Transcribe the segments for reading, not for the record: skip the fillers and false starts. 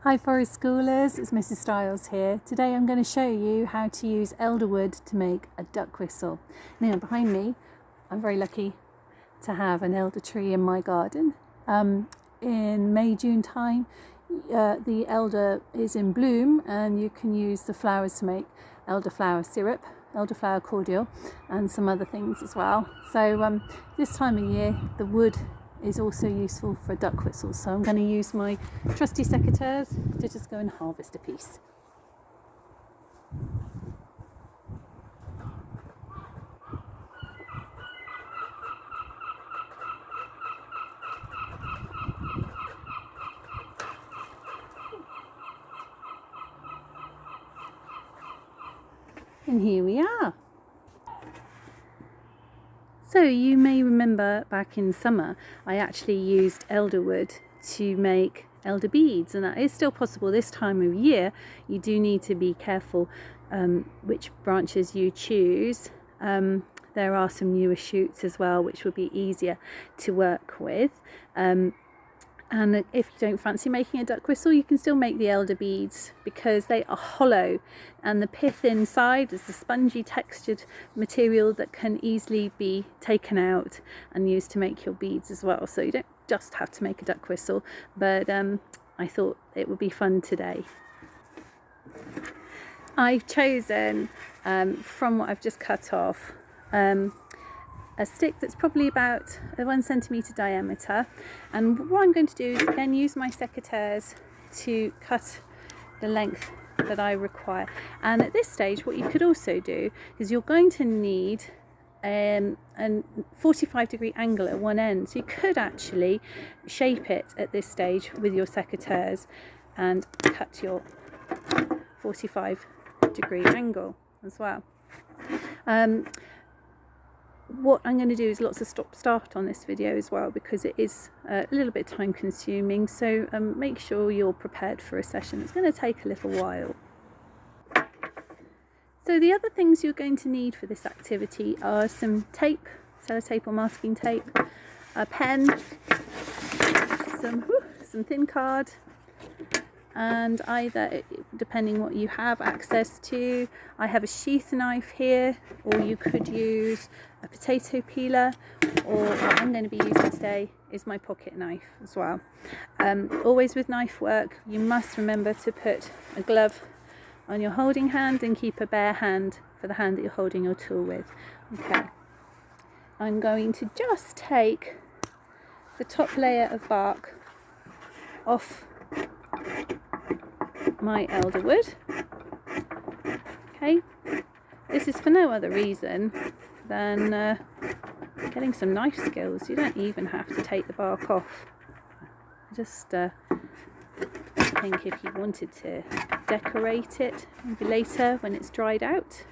Hi Forest Schoolers, it's Mrs. Stiles here. Today I'm going to show you how to use elderwood to make a duck whistle. Now behind me, I'm very lucky to have an elder tree in my garden. In May-June time, the elder is in bloom and you can use the flowers to make elderflower syrup, elderflower cordial and some other things as well. So this time of year the wood is also useful for duck whistles, so I'm going to use my trusty secateurs to just go and harvest a piece. And here we are. So you may remember back in summer I actually used elderwood to make elder beads, and that is still possible this time of year. You do need to be careful which branches you choose. There are some newer shoots as well which will be easier to work with. And if you don't fancy making a duck whistle, you can still make the elder beads because they are hollow, and the pith inside is the spongy textured material that can easily be taken out and used to make your beads as well. So you don't just have to make a duck whistle, but I thought it would be fun today. I've chosen from what I've just cut off a stick that's probably about 1 centimetre diameter, and what I'm going to do is again use my secateurs to cut the length that I require. And at this stage what you could also do is you're going to need a 45-degree angle at one end, so you could actually shape it at this stage with your secateurs and cut your 45-degree angle as well. What I'm going to do is lots of stop-start on this video as well, because it is a little bit time consuming, so make sure you're prepared for a session. It's going to take a little while. So the other things you're going to need for this activity are some tape, sellotape or masking tape, a pen, some thin card, and either, depending what you have access to, I have a sheath knife here, or you could use a potato peeler, or what I'm going to be using today is my pocket knife as well. Always with knife work you must remember to put a glove on your holding hand and keep a bare hand for the hand that you're holding your tool with. Okay, I'm going to just take the top layer of bark off my elderwood. Okay, this is for no other reason than getting some knife skills. You don't even have to take the bark off. Just think if you wanted to decorate it maybe later when it's dried out,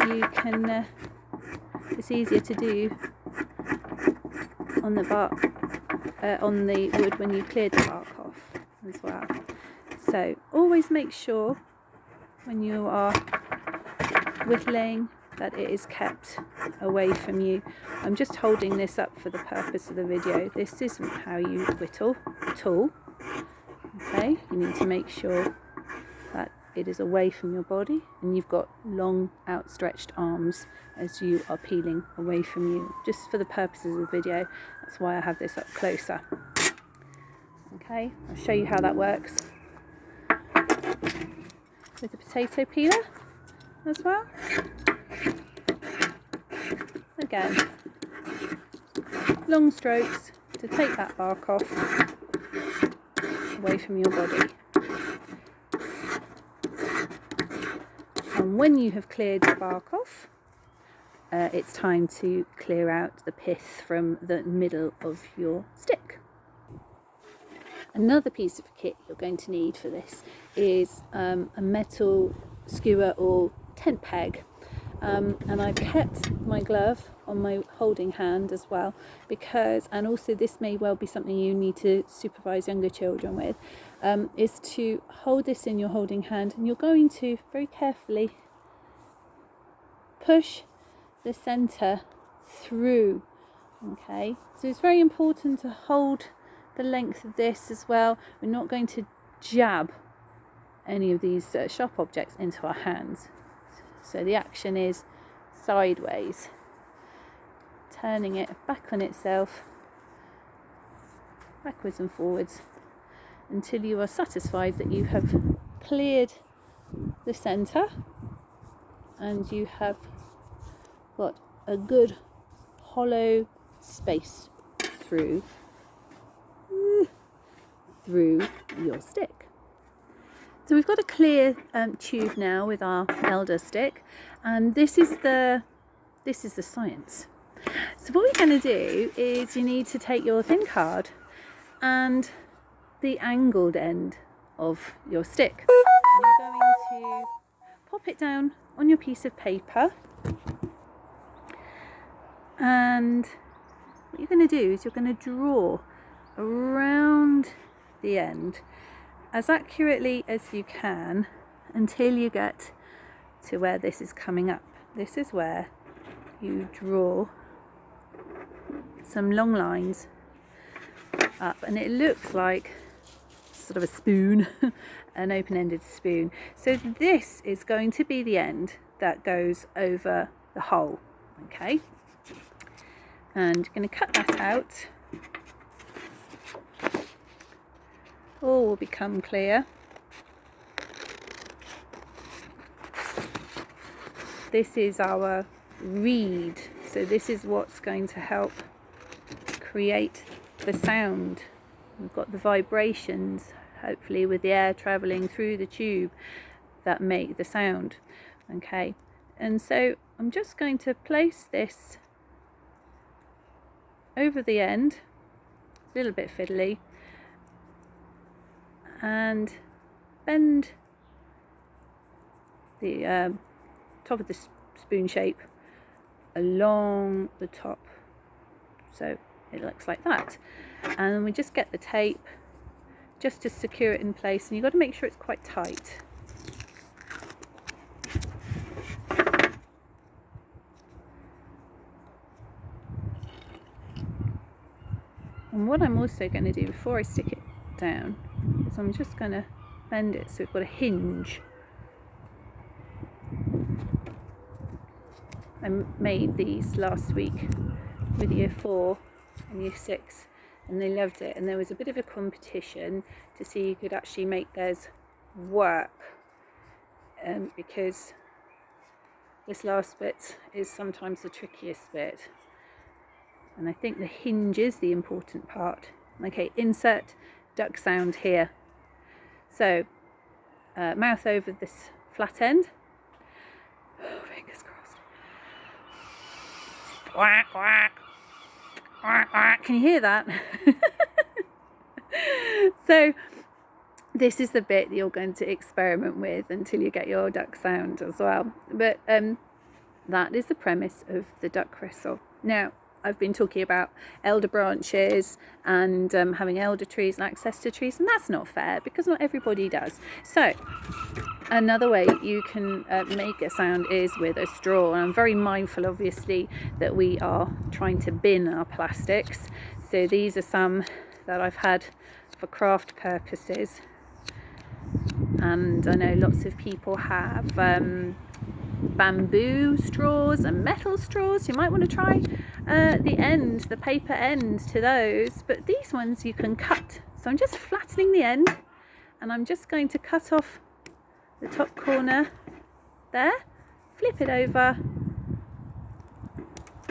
you can it's easier to do on the bark on the wood when you've cleared the bark off as well. So always make sure when you are whittling that it is kept away from you. I'm just holding this up for the purpose of the video. This isn't how you whittle at all. Okay, you need to make sure that it is away from your body and you've got long outstretched arms as you are peeling away from you. Just for the purposes of the video, that's why I have this up closer. Okay, I'll show you how that works with the potato peeler as well. Again, long strokes to take that bark off away from your body. And when you have cleared the bark off, it's time to clear out the pith from the middle of your stick. Another piece of kit you're going to need for this is a metal skewer or tent peg, and I've kept my glove on my holding hand as well, because, and also this may well be something you need to supervise younger children with, is to hold this in your holding hand, and you're going to very carefully push the center through. Okay, so it's very important to hold the length of this as well. We're not going to jab any of these sharp objects into our hands. So the action is sideways, turning it back on itself, backwards and forwards, until you are satisfied that you have cleared the centre and you have got a good hollow space through your stick. So we've got a clear tube now with our elder stick, and this is the science. So what we're going to do is you need to take your thin card and the angled end of your stick. And you're going to pop it down on your piece of paper, and what you're going to do is you're going to draw around the end as accurately as you can until you get to where this is coming up. This is where you draw some long lines up, and it looks like sort of a spoon, an open-ended spoon. So this is going to be the end that goes over the hole, okay? And you're going to cut that out. All will become clear. This is our reed, so this is what's going to help create the sound. We've got the vibrations, hopefully with the air travelling through the tube, that make the sound. Okay, and so I'm just going to place this over the end, a little bit fiddly, and bend the top of the spoon shape along the top, so it looks like that. And then we just get the tape just to secure it in place, and you've got to make sure it's quite tight. And what I'm also going to do before I stick it down is I'm just going to bend it so we've got a hinge. I made these last week with year 4 and year 6, and they loved it, and there was a bit of a competition to see who could actually make theirs work, because this last bit is sometimes the trickiest bit, and I think the hinge is the important part. Okay, insert duck sound here. So mouth over this flat end. Oh, fingers crossed. Quack, quack, quack, quack. Can you hear that? So this is the bit that you're going to experiment with until you get your duck sound as well. But that is the premise of the duck whistle. Now, I've been talking about elder branches and having elder trees and access to trees, and that's not fair because not everybody does. So another way you can make a sound is with a straw, and I'm very mindful obviously that we are trying to bin our plastics, so these are some that I've had for craft purposes, and I know lots of people have bamboo straws and metal straws. You might want to try the paper end to those, but these ones you can cut. So I'm just flattening the end, and I'm just going to cut off the top corner there, flip it over,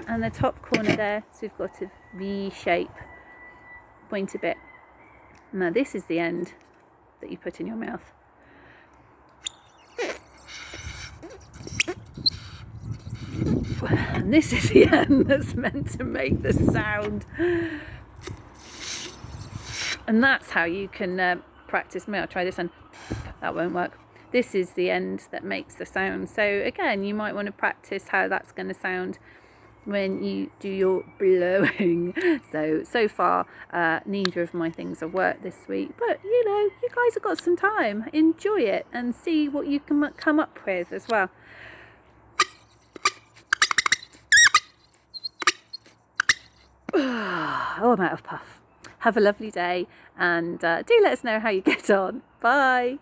and the top corner there, so we've got a V shape, pointy bit. Now this is the end that you put in your mouth. And this is the end that's meant to make the sound. And that's how you can practice. Maybe I'll try this one. That won't work. This is the end that makes the sound. So again, you might want to practice how that's going to sound when you do your blowing. So far, neither of my things have worked this week. But, you know, you guys have got some time. Enjoy it and see what you can come up with as well. Oh, I'm out of puff. Have a lovely day, and do let us know how you get on. Bye.